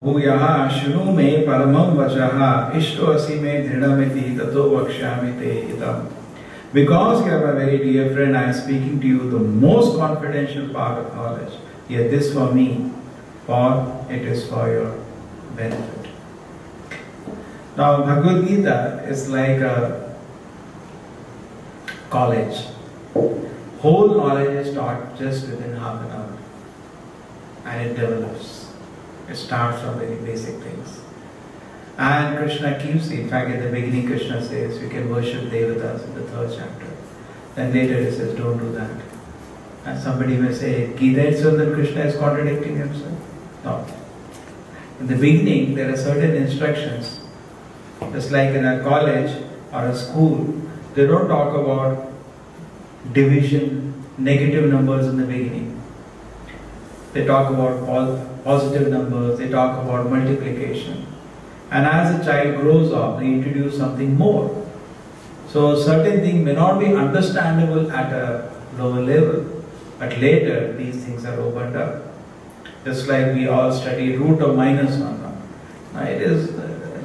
भूयः शृणु मे परमं वचः इष्टोऽसि मे दृढमिति ततो वक्ष्यामि ते हितम्. Because you are my very dear friend, I am speaking to you the most confidential part of knowledge. Yet this for me, for it is for your benefit. Now Bhagavad Gita is like a college. Whole knowledge is taught just within half an hour. And it develops. It starts from very basic things. And Krishna keeps, in fact in the beginning Krishna says, you can worship Devatas in the 3rd chapter. Then later he says, don't do that. And somebody may say, Gita itself that Krishna is contradicting himself. No. In the beginning there are certain instructions. Just like in a college or a school, they don't talk about division, negative numbers in the beginning. They talk about positive numbers, they talk about multiplication. And as a child grows up, they introduce something more. So certain things may not be understandable at a lower level, but later these things are opened up. Just like we all study root of -1. Now it is,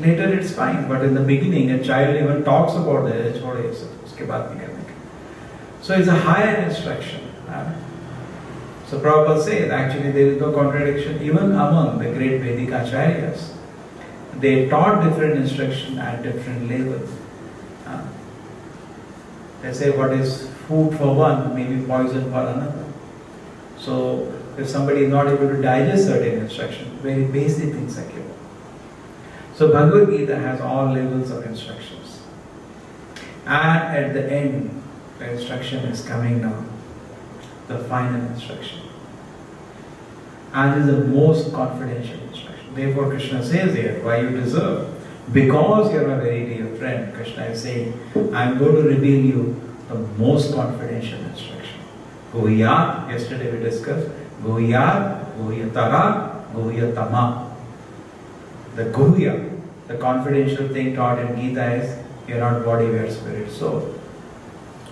later it's fine, but in the beginning a child even talks about this, so it's a higher instruction. So Prabhupada says, actually there is no contradiction even among the great Vedic acharyas. They taught different instruction at different levels. They say what is food for one may be poison for another. So if somebody is not able to digest certain instruction, very basic things are given. So Bhagavad Gita has all levels of instructions. And at the end, the instruction is coming now. The final instruction. And is the most confidential instruction. Therefore Krishna says here, why you deserve? Because you are a very dear friend, Krishna is saying, I am going to reveal you the most confidential instruction. Guhyat, yesterday we discussed, Guhyat, Guhyatara, Guhyatama. The Guhya, the confidential thing taught in Gita is, you are not body, we are spirit, soul.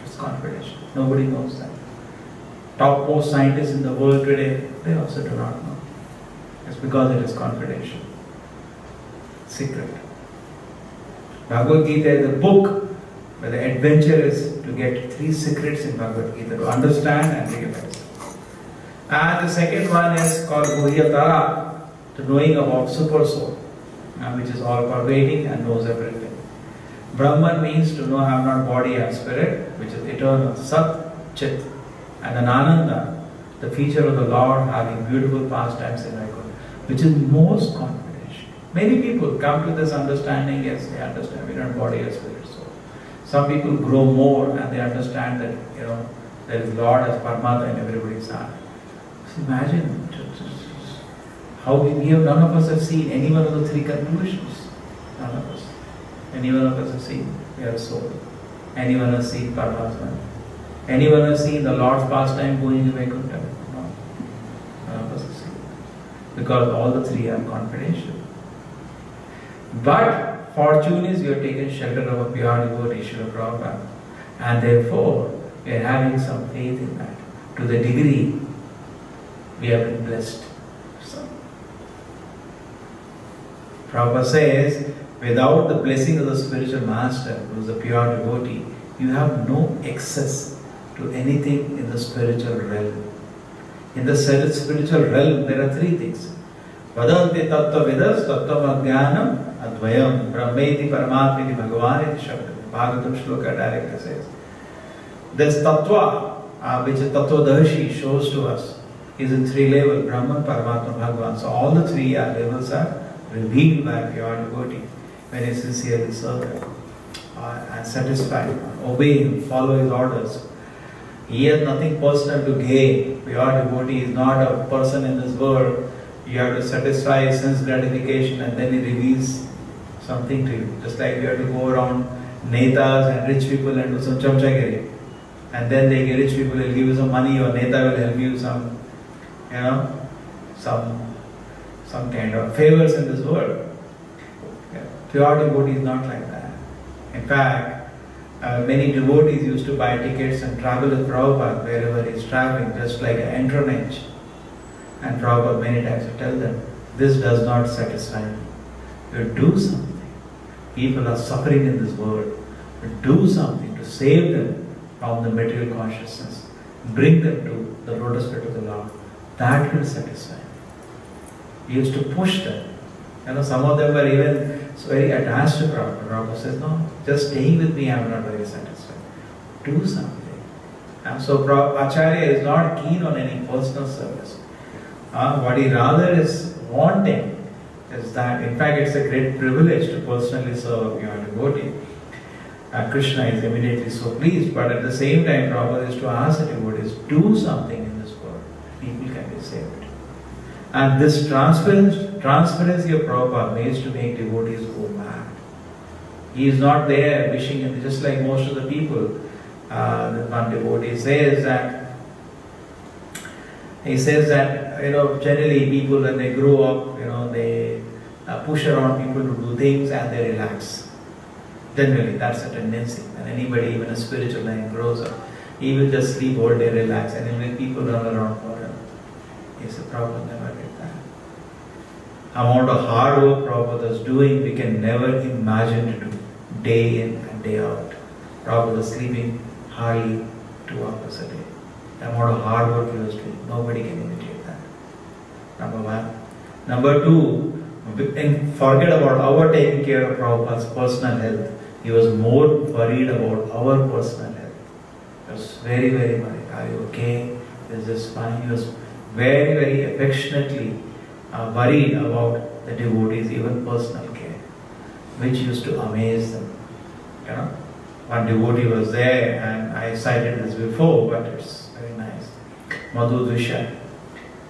It's confidential. Nobody knows that. Topmost scientists in the world today, they also do not know. It's because it is confidential. Secret. Bhagavad Gita is a book where the adventure is to get 3 secrets in Bhagavad Gita, to understand and realize. And the second one is called Guhyatara, the knowing about super soul, which is all pervading and knows everything. Brahman means to know I am not body and spirit, which is eternal, Sat, Chit. And then Ananda, the feature of the Lord having beautiful pastimes in Vaikuntha, which is most confidential. Many people come to this understanding, yes, they understand we are not body or spirit soul. Some people grow more and they understand that, there is Lord as Paramatma in everybody's heart. So imagine how none of us have seen any one of the 3 conclusions. None of us. Any one of us have seen we are a soul. Anyone has seen Paramatma. Anyone has seen the Lord's pastime going to Vaikuntha? No. None of us have seen. Because all the 3 are confidential. But fortune is you have taken shelter of a pure devotee, Srila Prabhupada. And therefore, we are having some faith in that. To the degree we have been blessed. So, Prabhupada says, without the blessing of the spiritual master, who is a pure devotee, you have no access to anything in the spiritual realm. In the spiritual realm, there are 3 things. Vadanti tattva vidas tattva jnanam advayam brahmeti paramatmiti bhagavaniti shabdam. Bhagavatam shloka directly says. This tattva, which a tattvadarshi shows to us, is in 3 levels, Brahman, Paramatma, Bhagavan. So all the 3 levels are revealed by a pure devotee when he sincerely serves him and satisfied, obey him, follow his orders. He has nothing personal to gain. Pure devotee is not a person in this world. You have to satisfy his sense gratification and then he reveals something to you. Just like you have to go around netas and rich people and do some chamchagiri. And then the rich people will give you some money or neta will help you some kind of favors in this world. Pure devotee is not like that. In fact, many devotees used to buy tickets and travel with Prabhupada wherever he is traveling, just like an entronage. And Prabhupada many times would tell them, this does not satisfy me. You do something. People are suffering in this world. You do something to save them from the material consciousness. Bring them to the lotus feet of the Lord. That will satisfy me. He used to push them. Some of them were even very attached to Prabhupada. Prabhupada says, no, just staying with me, I am not very satisfied. Do something. And so Acharya is not keen on any personal service. What he rather is wanting is that, in fact, it's a great privilege to personally serve a pure devotee. Krishna is immediately so pleased, but at the same time, Prabhupada is to ask the devotees, do something in this world. People can be saved. And this transparency of Prabhupada means to make devotees go mad. He is not there wishing, and just like most of the people, one devotee says that, generally people when they grow up, they push around people to do things and they relax. Generally, that's a tendency. And anybody, even a spiritual man, grows up, he will just sleep all day, relax, and then when people run around for him, it's a problem, never get that. Amount of hard work Prabhupada is doing, we can never imagine to do, day in and day out. Prabhupada is sleeping hardly 2 hours a day. The amount of hard work he was doing, nobody can imitate that. Number one. Number two, forget about our taking care of Prabhupada's personal health. He was more worried about our personal health. He was very, very worried. Are you okay? Is this fine? He was very, very affectionately worried about the devotees, even personal care, which used to amaze them. One devotee was there, and I cited this before, but it's very nice. Madhu Dvisha.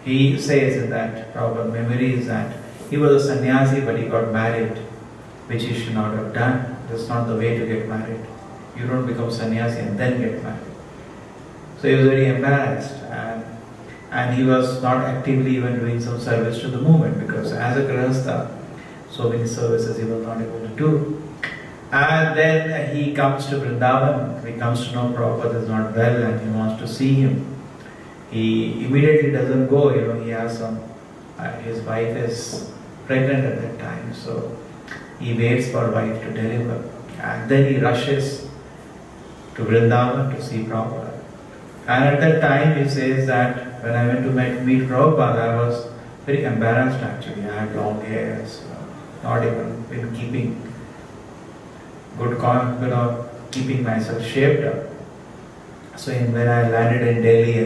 He says that Prabhupada memory is that he was a sannyasi, but he got married, which he should not have done. That's not the way to get married. You don't become sannyasi and then get married. So he was very embarrassed, and he was not actively even doing some service to the movement, because as a grihastha, so many services he was not able to do. And then he comes to Vrindavan. He comes to know Prabhupada is not well and he wants to see him. He immediately doesn't go. He has his wife is pregnant at that time, so he waits for wife to deliver, and then he rushes to Vrindavan to see Prabhupada. And at that time he says that when I went to meet Prabhupada, I was very embarrassed actually. I had long hairs, not even been keeping keeping myself shaped up. So when I landed in Delhi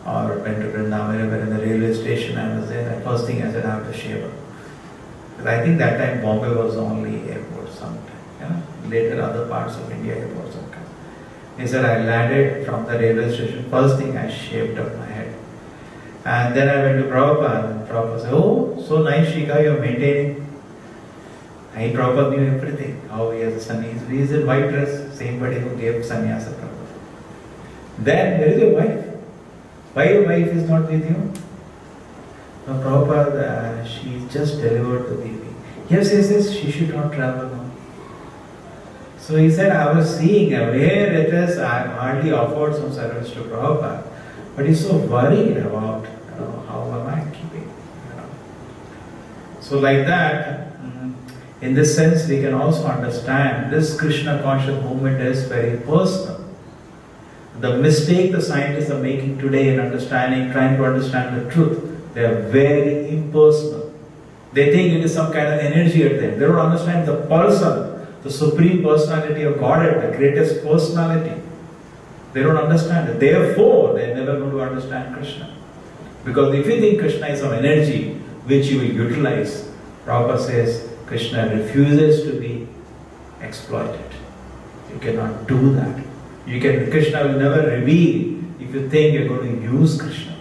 or went to Vrindavan, in the railway station, I was there. The first thing I said, I have to shave up. Because I think that time Bombay was the only airport sometime. Later other parts of India airports have come. He said, I landed from the railway station. First thing I shaved up my head. And then I went to Prabhupada, and Prabhupada said, oh, so nice Shika, you're maintaining. And Prabhupada knew everything. How he has a sannyas. He is in white dress, same body who gave sannyasa Prabhupada. Then, where is your wife? Why your wife is not with you? No, Prabhupada, she just delivered the baby. Yes, she should not travel now. So he said, I was seeing where it is, I hardly offered some service to Prabhupada. But he's so worried about how am I keeping. So like that, in this sense, we can also understand this Krishna conscious movement is very personal. The mistake the scientists are making today in trying to understand the truth, they are very impersonal. They think it is some kind of energy at them. They don't understand the person, the supreme personality of Godhead, the greatest personality. They don't understand it. Therefore, they are never going to understand Krishna. Because if you think Krishna is some energy which you will utilize, Prabhupada says Krishna refuses to be exploited. You cannot do that. Krishna will never reveal if you think you're going to use Krishna.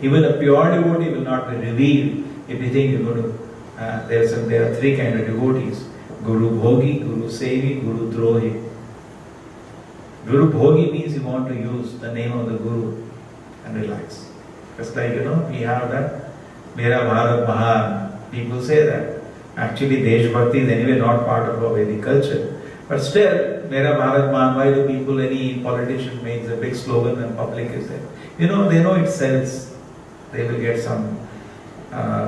Even a pure devotee will not be revealed if you think you're going to. There are three kinds of devotees: Guru Bhogi, Guru Sevi, Guru Drohi. Guru Bhogi means you want to use the name of the Guru and relax. Just like we have that Mera Bharat Mahan. People say that. Actually, Deshbhakti is anyway not part of our Vedic culture. But still, Mera Bharat Mahan, why do people, any politician makes a big slogan and public is there? They know it sells. They will get some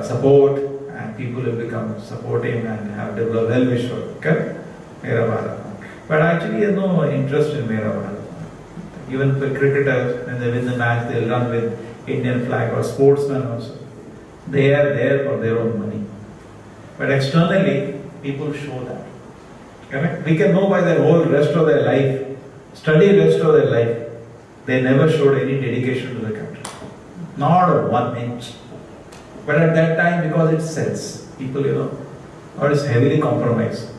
support, and people will become supportive and have developed well-wisher. Correct? Mera Bharat. But actually, there's no interest in Mera Bharat. Even for cricketers, when they win the match, they'll run with Indian flag, or sportsmen also. They are there for their own money. But externally, people show that. Correct? We can know by their whole rest of their life, study rest of their life, they never showed any dedication to the country. Not 1 inch. But at that time, because it sells, people, or is heavily compromised.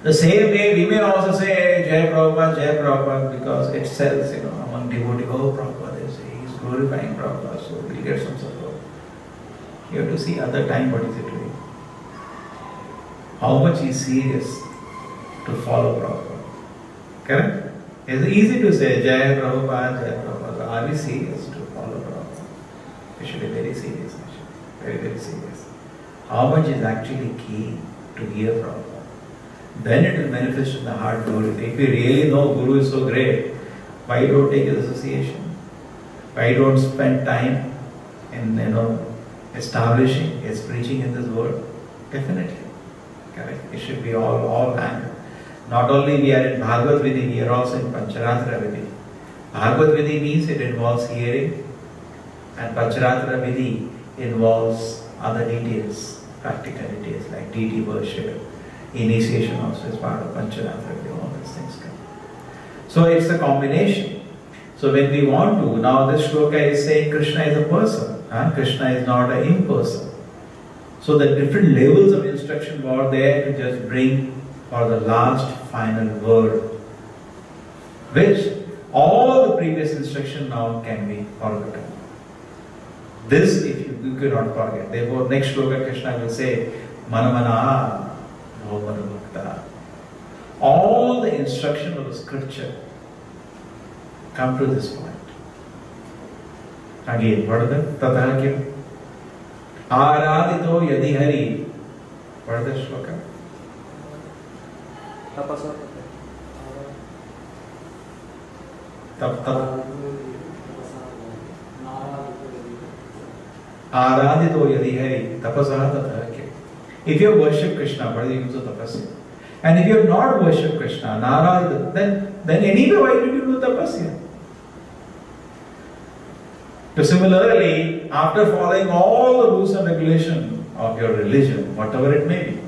The same way, we may also say Jai Prabhupada, because it sells, among devotees. Oh, Prabhupada, they say, he's glorifying Prabhupada, so we'll get some support. You have to see other time what is it doing. How much he's serious to follow Prabhupada. Correct? It's easy to say Jai Prabhupada. Are we serious to follow Prabhupada? We should be very serious, actually. Very, very serious. How much is actually key to hear Prabhupada? Then it will manifest in the heart glory. If you really know Guru is so great, why don't take his association? Why don't spend time in establishing his preaching in this world? Definitely. Correct. It should be all hand. Not only we are in Bhagavad Vidhi, we are also in Pancharatra Vidhi. Bhagavad Vidhi means it involves hearing, and Pancharatra Vidhi involves other details, practical details like deity worship. Initiation also is part of Pancharatra Vidhi, all these things come. So it's a combination. So when we want to, now this shloka is saying Krishna is a person, Krishna is not an imperson. So the different levels of instruction were there to just bring for the last final word, which all the previous instruction now can be forgotten. This if you cannot forget. Therefore next shloka Krishna will say, Manamana Bhava Bhakta. All the instruction of the scripture come to this point. Again, what are the Tata Kim? Aradito Yadi Hari. What is the shloka? Aradito Yadi Hari. Tapasaha Tata Kim. If you worship Krishna, what is the use of tapasya? And if you have not worshipped Krishna, Narayana, then anyway, why did you do tapasya? So similarly, after following all the rules and regulations of your religion, whatever it may be,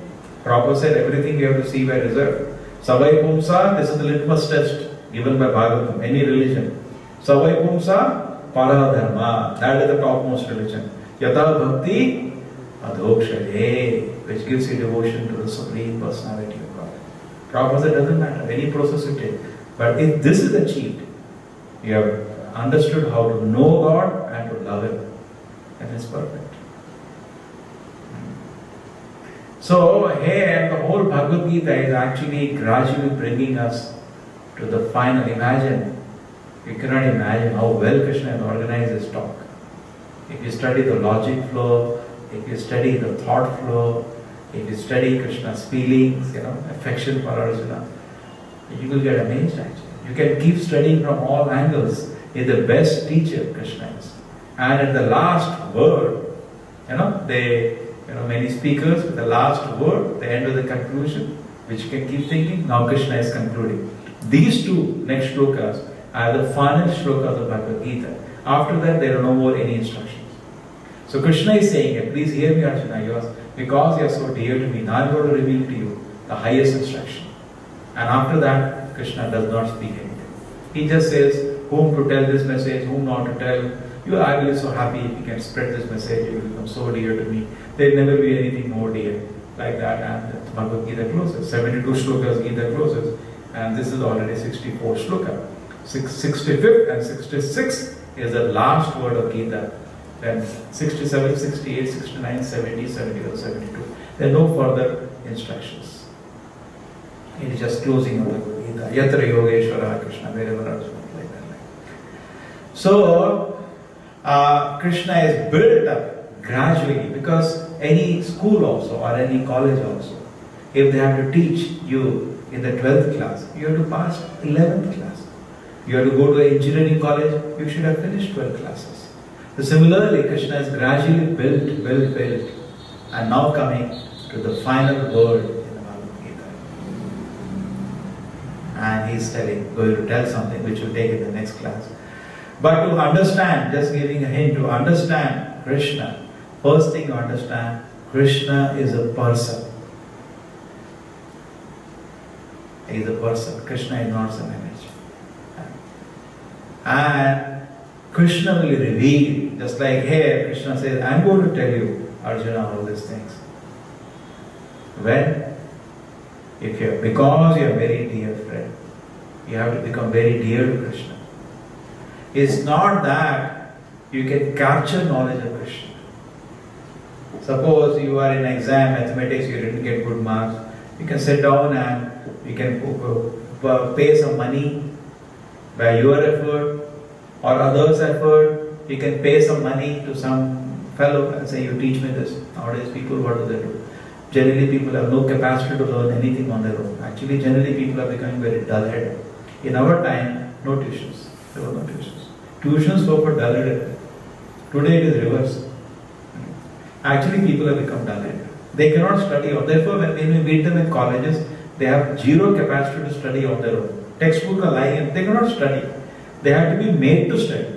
Prabhupada said everything you have to see by result. Savai Pumsa, this is the litmus test given by Bhagavatam, any religion. Savai Pumsa, Paradharma, that is the topmost religion. Yata Bhakti, Adhokshade, which gives you devotion to the Supreme Personality of God. Prabhupada said, doesn't matter, any process you take. But if this is achieved, you have understood how to know God and to love Him, then it's perfect. So here the whole Bhagavad Gita is actually gradually bringing us to the final. Imagine, you cannot imagine how well Krishna has organized his talk. If you study the logic flow, if you study the thought flow, if you study Krishna's feelings, affection for Arjuna, you will get amazed actually. You can keep studying from all angles. Is the best teacher Krishna is. And at the last word, many speakers, with the last word, the end of the conclusion, which you can keep thinking, now Krishna is concluding. These two next shlokas are the final shlokas of Bhagavad Gita. After that, there are no more any instructions. So Krishna is saying, please hear me Arjuna, because you are so dear to me, now I am going to reveal to you the highest instruction. And after that, Krishna does not speak anything. He just says, whom to tell this message, whom not to tell. I will be so happy if you can spread this message, you will become so dear to me. There will never be anything more dear like that. And Bhagavad Gita closes. 72 shlokas Gita closes. And this is already 64 shloka. 65th and 66th is the last word of Gita. Then 67, 68, 69, 70, 71, 72. There are no further instructions. It is just closing of the Gita. Yatra Yogeshwara Krishna, wherever Arjuna. So, Krishna is built up gradually, because any school also or any college also, if they have to teach you in the 12th class, you have to pass 11th class. You have to go to an engineering college, you should have finished 12 classes. So similarly, Krishna is gradually built, and now coming to the final word in the Bhagavad Gita. And he's going to tell something which we'll take in the next class. But to understand, just giving a hint, to understand Krishna, first thing to understand, Krishna is a person. He is a person. Krishna is not some image. And Krishna will reveal, just like here, Krishna says, I'm going to tell you, Arjuna, all these things. When? Because you are very dear friend, you have to become very dear to Krishna. It's not that you can capture knowledge of Krishna. Suppose you are in exam, mathematics, you didn't get good marks, you can sit down and you can pay some money by your effort or others' effort. You can pay some money to some fellow and say, you teach me this. Nowadays people, what do? Generally people have no capacity to learn anything on their own. Actually, generally people are becoming very dull-headed. In our time, no tuitions. There were no tuitions. Tuitions were for dull-headed. Today it is reverse. Actually people have become dull-headed. They cannot study. Therefore, when we meet them in colleges, they have zero capacity to study on their own. Textbook are lying, they cannot study. They have to be made to study.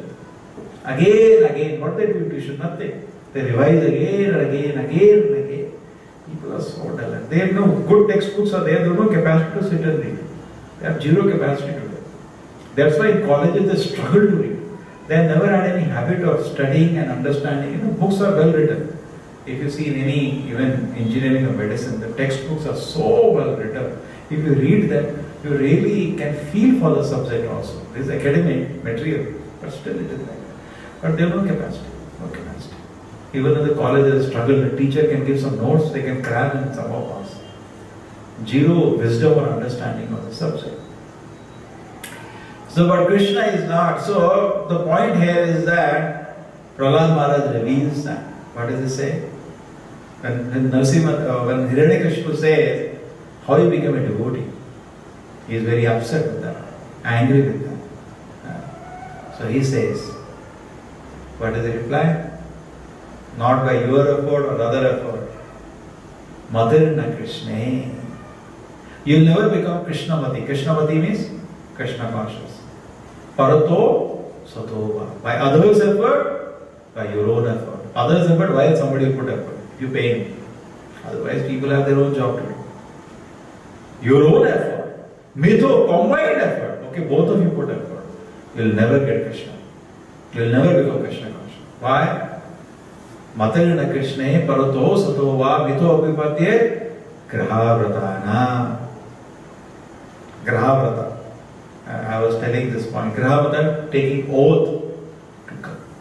Again, what they do in tuition? Nothing. They revise again and again. People are so dull. They have no good textbooks are there, they have no capacity to sit and read. They have zero capacity to read. That's why in colleges they struggle to read. They have never had any habit of studying and understanding. Books are well written. If you see in any, even engineering or medicine, the textbooks are so well written. If you read them, you really can feel for the subject also. This is academic material, but still it is like that. But they have no capacity. Even in the colleges struggle, the teacher can give some notes, they can cram and somehow pass. Zero wisdom or understanding of the subject. So, but Krishna is not. So, the point here is that Prahlad Maharaj reveals that. What does he say? When Hiranyakashipu says, how you become a devotee, he is very upset with that, angry with that. So he says, what does he reply? Not by your effort or other effort. Madirna Krishna. You will never become Krishnamati. Krishnamati means Krishna conscious. Parato Satova. By others' effort, by your own effort. Others' effort, while somebody put effort. You pay him. Otherwise, people have their own job to do. Your own effort. Mitho, combined effort. Okay, both of you put effort. You will never get Krishna. You will never become Krishna conscious. Why? Matarina Krishna parato satova mitho abhipatye grahavratana. Grahavrata. I was telling this point. Grahavrata, taking oath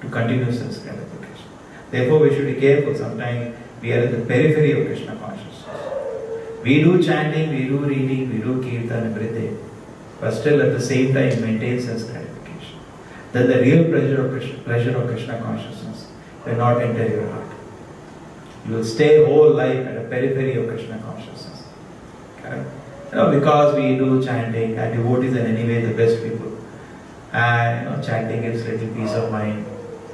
to continue sense gratification. Therefore, we should be careful. Sometimes we are in the periphery of Krishna consciousness. We do chanting, we do reading, we do kirtan, everything. But still at the same time maintain sense gratification. Then the real pleasure of Krishna consciousness will not enter your heart. You will stay whole life at a periphery of Krishna consciousness. Correct? Because we do chanting, and devotees are anyway the best people. And chanting gives little peace of mind.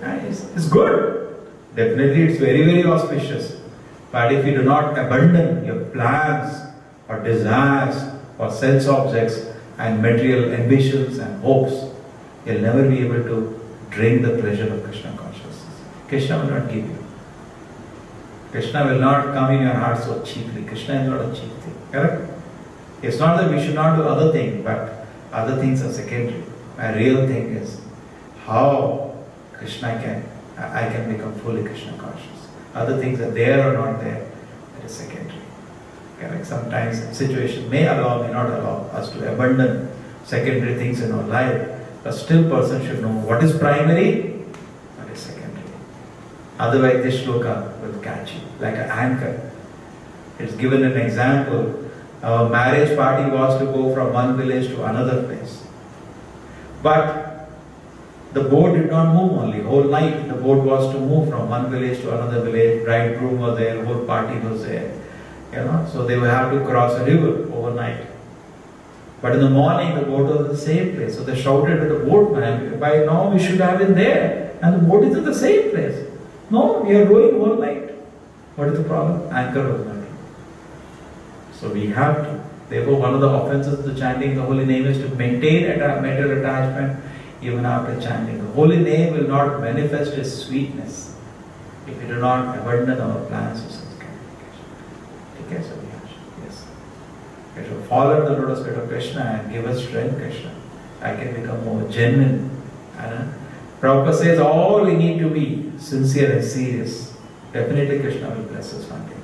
And it's good. Definitely it's very, very auspicious. But if you do not abandon your plans or desires or sense objects and material ambitions and hopes, you'll never be able to drink the pleasure of Krishna consciousness. Krishna will not give you. Krishna will not come in your heart so cheaply. Krishna is not a cheap thing. Correct? It's not that we should not do other things, but other things are secondary. My real thing is how I can become fully Krishna conscious. Other things are there or not there, that is secondary. Correct? Sometimes situation may allow, may not allow us to abandon secondary things in our life, but still person should know what is primary, what is secondary. Otherwise this shloka will catch you like an anchor. It's given an example. Our marriage party was to go from one village to another place. But the boat did not move only. Whole night the boat was to move from one village to another village. Bridegroom was there, whole party was there. So they will have to cross a river overnight. But in the morning, the boat was in the same place. So they shouted to the boatman, by now we should have been there. And the boat is in the same place. No, we are rowing all night. What is the problem? Anchor was not in. So we have to. Therefore, one of the offenses of the chanting the holy name is to maintain mental attachment even after chanting. The holy name will not manifest its sweetness if we do not abandon our plans of sanskarification. Okay, so yes. We should follow the lotus feet of Krishna and give us strength, Krishna. I can become more genuine. Prabhupada says all we need to be sincere and serious. Definitely Krishna will bless us one day.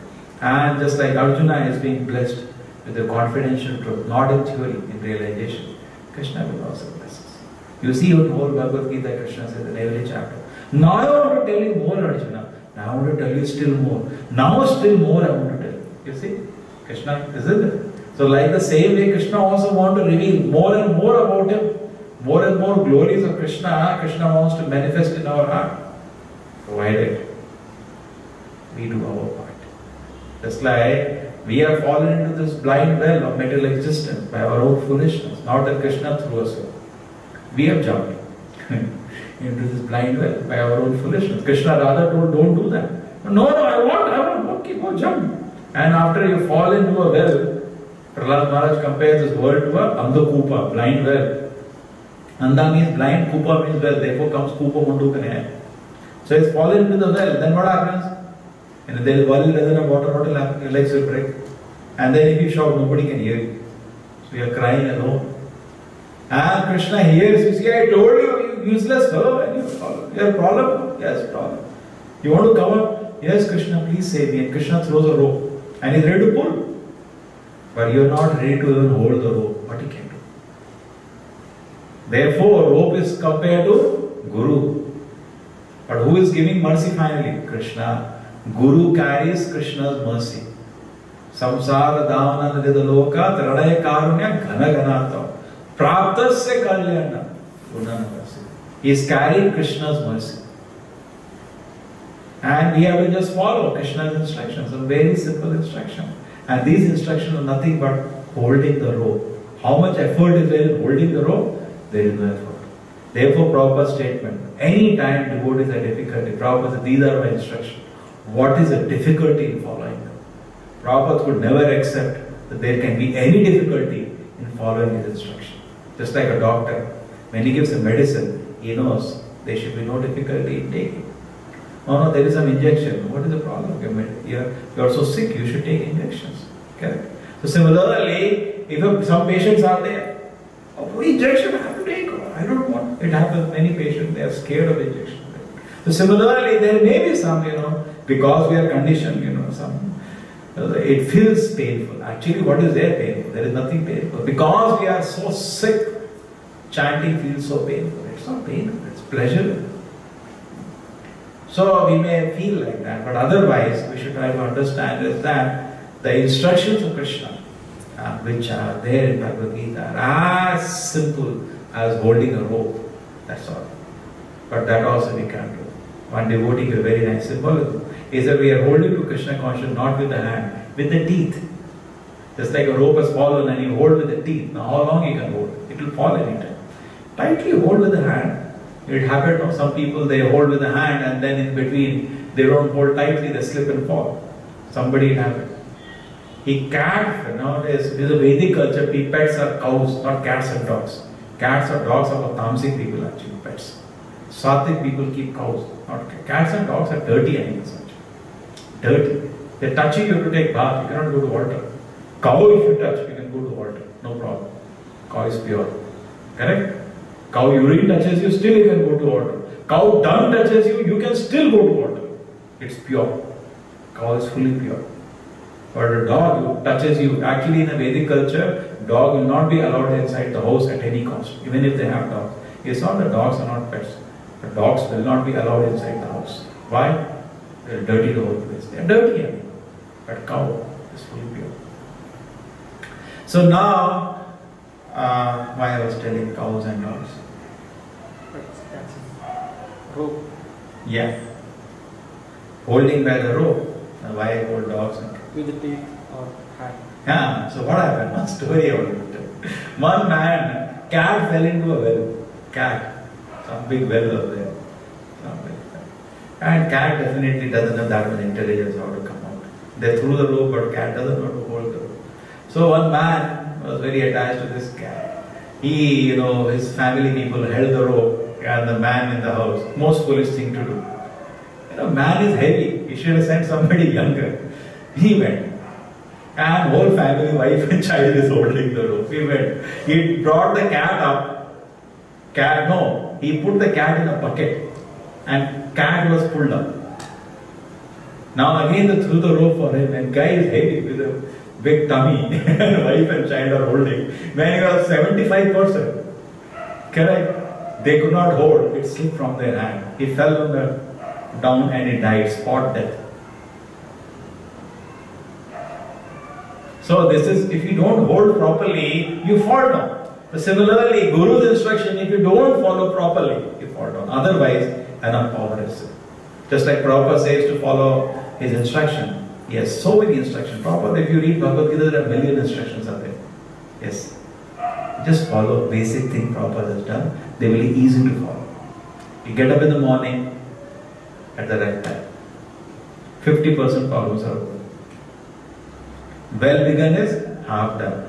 And just like Arjuna is being blessed with the confidential truth, not in theory, in realization, Krishna will also bless us. You see in whole Bhagavad Gita, Krishna says in every chapter, now I want to tell you more, Arjuna. Now I want to tell you still more. Now still more I want to tell you. You see? Krishna, isn't it? So like the same way Krishna also wants to reveal more and more about him, more and more glories of Krishna, Krishna wants to manifest in our heart. Provided we do our part. Just like we have fallen into this blind well of material existence by our own foolishness, not that Krishna threw us in. We have jumped into this blind well by our own foolishness. Krishna rather told, don't do that. No, I want, keep on jumping. And after you fall into a well, Prahlad Maharaj compares this world to a Andhakupa, blind well. Andha means blind, Kupa means well, therefore comes Kupa Mundu Kanaya. So it's fallen into the well, then what happens? And if the well doesn't have water, what will happen? Your legs will break. And then if you shout, nobody can hear you. So you are crying alone. And Krishna hears you. See, I told you, you useless fellow, and you have a problem? Yes, problem. You want to come up? Yes, Krishna, please save me. And Krishna throws a rope. And he's ready to pull. But you are not ready to even hold the rope. What he can do? Therefore, rope is compared to Guru. But who is giving mercy finally? Krishna. Guru carries Krishna's mercy. Samsara Dhamana Nidaloka Taranaya Karunya Ghana Ganata Praptasya Kalyana Gunana. He is carrying Krishna's mercy. And we have to just follow Krishna's instructions. A very simple instruction. And these instructions are nothing but holding the rope. How much effort is there in holding the rope? There is no effort. Therefore, Prabhupada's statement, any time devotees are difficulty, Prabhupada said, these are my instructions. What is the difficulty in following them? Prabhupada could never accept that there can be any difficulty in following his instruction. Just like a doctor, when he gives a medicine, he knows there should be no difficulty in taking. No, there is some injection. What is the problem? You are so sick, you should take injections. Correct? So similarly, if some patients are there, injection I have to take. I don't want. It happens, many patients, they are scared of injection. So similarly, there may be some, because we are conditioned, it feels painful. Actually, what is there painful? There is nothing painful. Because we are so sick, chanting feels so painful. It's not painful, it's pleasurable. So we may feel like that, but otherwise we should try to understand is that the instructions of Krishna, which are there in Bhagavad Gita, are as simple as holding a rope. That's all. But that also we can't do. One devotee with a very nice symbolism is that we are holding to Krishna consciousness not with the hand, with the teeth. Just like a rope has fallen and you hold with the teeth. Now how long you can hold? It will fall anytime. Tightly hold with the hand. It happened, some people they hold with the hand and then in between they don't hold tightly, they slip and fall. Somebody it happened. Nowadays, this is a Vedic culture, pets are cows, not cats and dogs. Cats or dogs are for tamasic people actually, pets. Sattvic people keep cows, not cats and dogs are dirty animals actually. Dirty. They're touching you to take bath, you cannot go to water. Cow if you touch, you can go to water, no problem. Cow is pure. Correct? Cow urine touches you, still you can go to water. Cow dung touches you, you can still go to water. It's pure. Cow is fully pure. But a dog touches you, actually in a Vedic culture, dog will not be allowed inside the house at any cost, even if they have dogs. It's not that dogs are not pets. The dogs will not be allowed inside the house. Why? They'll dirty the whole place. They're dirty animal. But cow is fully pure. So now, why I was telling cows and dogs. Rope. Yeah. Holding by the rope. Now why I hold dogs and with the teeth or hand. yeah. So what happened? One story I want to tell. One man, cat fell into a well. Cat, some big well over there. And cat definitely doesn't have that much intelligence how to come out. They threw the rope, but cat doesn't know how to hold the rope. So one man was very attached to this cat. He, his family people held the rope and the man in the house. Most foolish thing to do. Man is heavy. He should have sent somebody younger. He went. And whole family, wife and child is holding the rope. He went. He brought the cat up. He put the cat in a bucket. And cat was pulled up. Now again they threw the rope for him, and guy is heavy with a big tummy and wife and child are holding. When he was 75%, correct? They could not hold, it slipped from their hand. He fell down and he died, spot death. So this is, if you don't hold properly, you fall down. But similarly, Guru's instruction, if you don't follow properly, you fall down. Otherwise, enough power is. Just like Prabhupada says to follow his instruction. Yes, so many instructions. Prabhupada, if you read Bhagavad Gita, there are million instructions are there. Yes. Just follow basic thing Prabhupada has done. They will be easy to follow. You get up in the morning at the right time. 50% problems are over. Well begun is half done.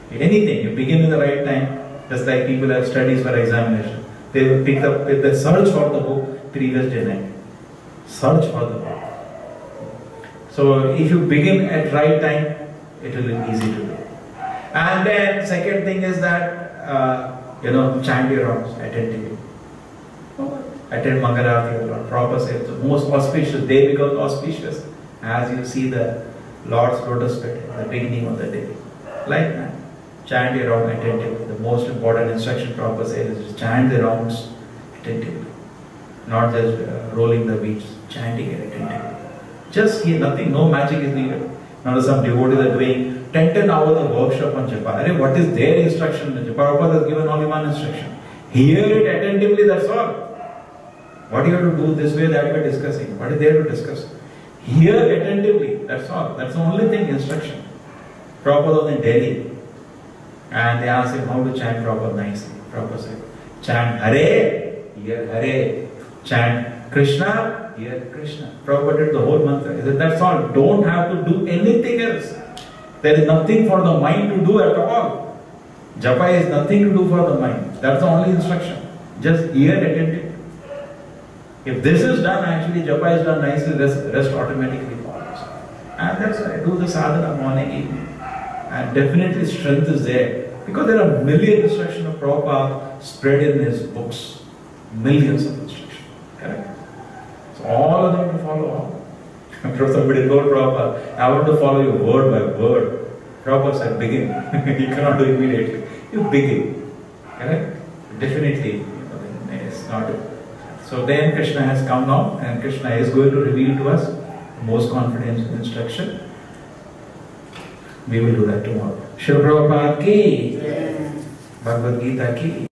Anything, you begin in the right time, just like people have studies for examination. They will pick up, if they search for the book, previous day night. Search for the book. So if you begin at right time, it will be easy to do. And then second thing is that, chant your rounds attentively. Attend Mangalarti, Lord Prabhupada says, the most auspicious, day becomes auspicious as you see the Lord's lotus feet at the beginning of the day. Like that. Chant your round attentively. The most important instruction Prabhupada says is chant the rounds attentively. Not just rolling the beats, chanting it attentively. Just hear nothing, no magic is needed. Now some devotees are doing 10 hours of workshop on Japa. What is their instruction? Prabhupada has given only one instruction. Hear it attentively, that's all. What you have to do this way, that we are discussing. What is there to discuss? Hear attentively, that's all. That's the only thing, instruction. Prabhupada was in Delhi. And they asked him how to chant Prabhupada nicely. Prabhupada said, chant Hare, hear Hare. Chant Krishna, hear Krishna. Prabhupada did the whole mantra. He said, that's all. Don't have to do anything else. There is nothing for the mind to do at all. Japa is nothing to do for the mind. That's the only instruction. Just hear attentively. If this is done, actually Japa is done nicely, rest automatically follows. And that's why I do the sadhana morning, evening. And definitely strength is there. Because there are million instructions of Prabhupada spread in his books. Millions of instructions. Correct? So all of them to follow all. Somebody told Prabhupada, I want to follow you word by word. Prabhupada said, begin. You cannot do it immediately. You begin. Correct? Definitely, it's not. So then Krishna has come now, and Krishna is going to reveal to us the most confidential instruction. We will do that tomorrow. Srila Prabhupada ki, Bhagavad Gita ki.